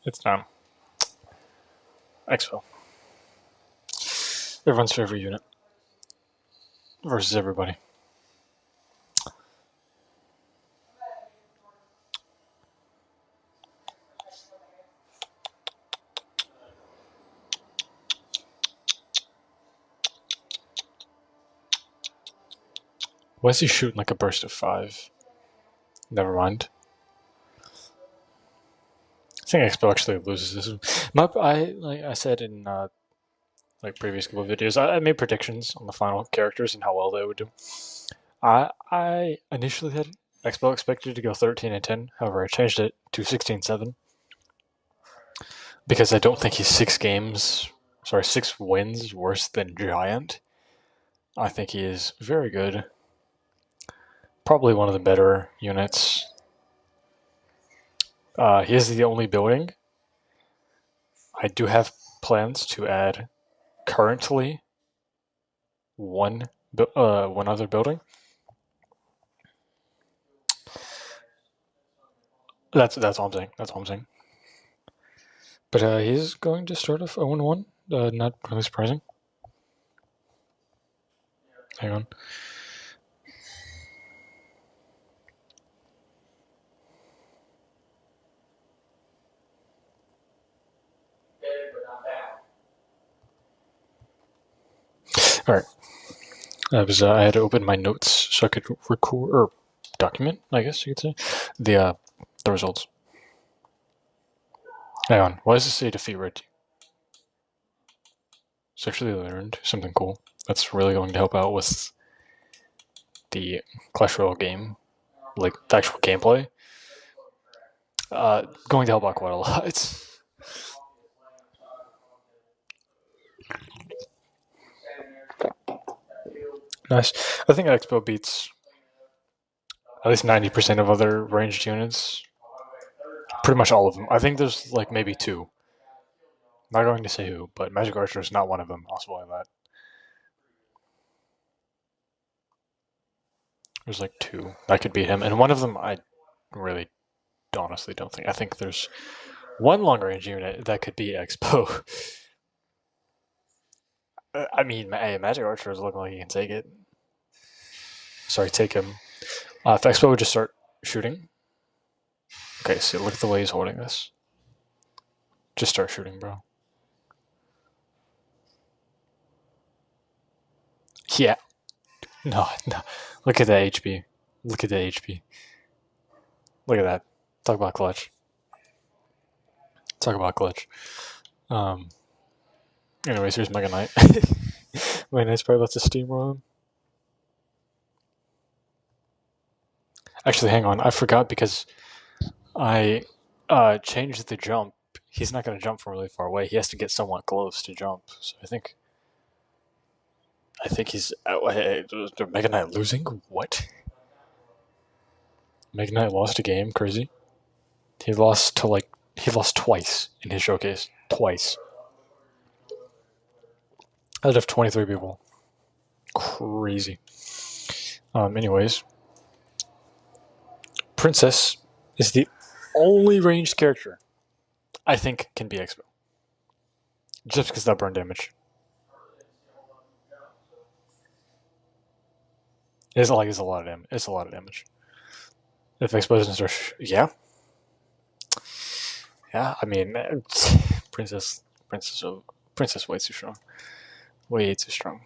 It's down. Expo. Everyone's favorite unit versus everybody. Why is he shooting like a burst of 5? Never mind. I think Expo actually loses this. Like I said in like previous couple of videos, I made predictions on the final characters and how well they would do. I initially had Expo expected to go 13-10. However, I changed it to 16-7 because I don't think he's 6 wins worse than Giant. I think he is very good. Probably one of the better units. He is the only building. I do have plans to add currently one other building. That's all I'm saying. That's all I'm saying. But he's going to start off 0-1. Not really surprising. Hang on. All right. I had to open my notes so I could record or document, I guess you could say, the results. Hang on. Why does it say defeat red team? It's actually learned something cool. That's really going to help out with the Clash Royale game, like the actual gameplay. Going to help out quite a lot. Nice. I think Expo beats at least 90% of other ranged units. Pretty much all of them. I think there's like maybe 2. Not going to say who, but Magic Archer is not one of them. I'll spoil that. There's like 2 that could beat him, and one of them I really honestly don't think. I think there's one long range unit that could beat Expo. I mean, hey, Magic Archer is looking like he can take it. Sorry, take him. If Expo would just start shooting. Okay, see, look at the way he's holding this. Just start shooting, bro. Yeah. No. Look at that HP. Look at that HP. Look at that. Talk about clutch. Talk about clutch. Anyways, here's Mega Knight. Mega Knight's probably about to steamroll him. Actually, hang on. I forgot because I changed the jump. He's not going to jump from really far away. He has to get somewhat close to jump. So I think he's Mega Knight losing. What? Mega Knight lost a game. Crazy. He lost twice in his showcase. Twice. Out of 23 people. Crazy. Anyways, Princess is the only ranged character I think can be Expo. Just because of that burn damage. It's a lot of damage. It's a lot of damage. If Expo doesn't start, yeah. I mean, Princess, way too strong. Way too strong.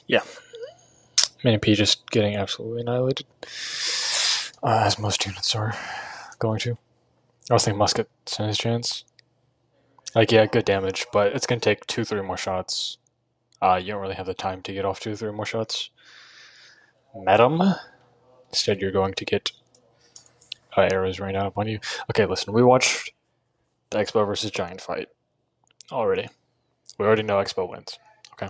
Yeah. Mini P just getting absolutely annihilated. As most units are going to. I was thinking Musket stands his chance. Like, yeah, good damage, but it's going to take 2-3 more shots. You don't really have the time to get off 2-3 more shots. Madam. Instead, you're going to get arrows rain out upon you. Okay, listen, we watched the Expo versus Giant fight already. We already know Expo wins. Okay.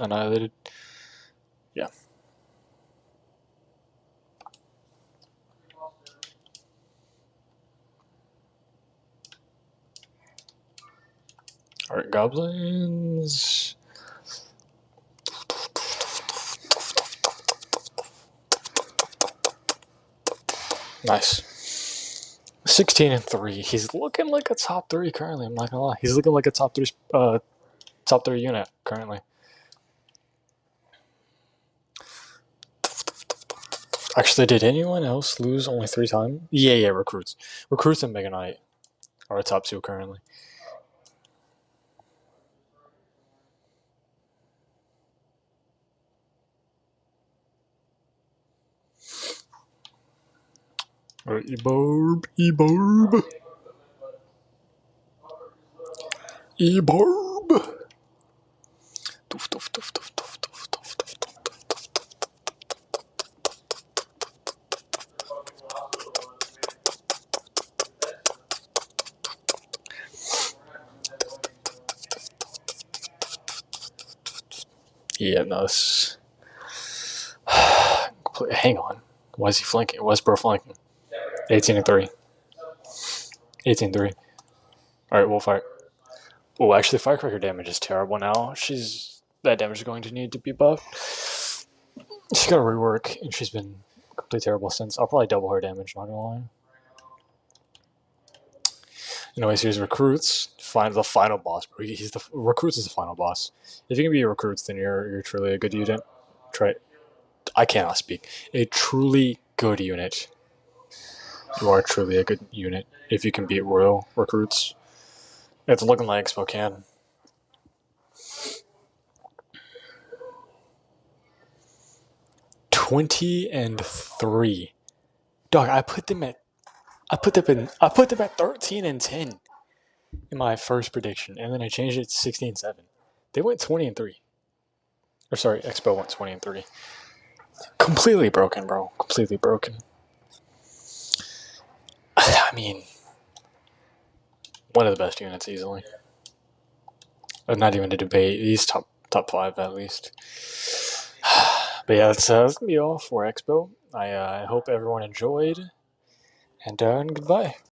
annihilated. Yeah. Alright, goblins. Nice. 16-3. He's looking like a top 3 currently, I'm not gonna lie. He's looking like a top 3 unit currently. Actually, did anyone else lose only 3 times? Yeah, recruits. Recruits and Mega Knight are a top 2 currently. Alright, Ebarb. Yeah, no, this... Hang on. Why is he flanking? Why is bro flanking? 18-3. 18-3. Alright, we'll fight. Oh, actually, Firecracker damage is terrible now. That damage is going to need to be buffed. She's got to rework, and she's been completely terrible since. I'll probably double her damage, not gonna lie. Anyways, here's recruits. Find the final boss. Recruits is the final boss. If you can be recruits, then you're truly a good unit. I cannot speak. A truly good unit. You are truly a good unit if you can beat Royal recruits. It's looking like Expo can. $20-3. Dog, I put them at 13-10 in my first prediction, and then I changed it to 16-7. They went 20-3. Or sorry, Expo went 20-3. Completely broken, bro. Completely broken. I mean, one of the best units easily. Not even a debate. He's top 5 at least. But yeah, that's gonna be all for Expo. I hope everyone enjoyed, and goodbye.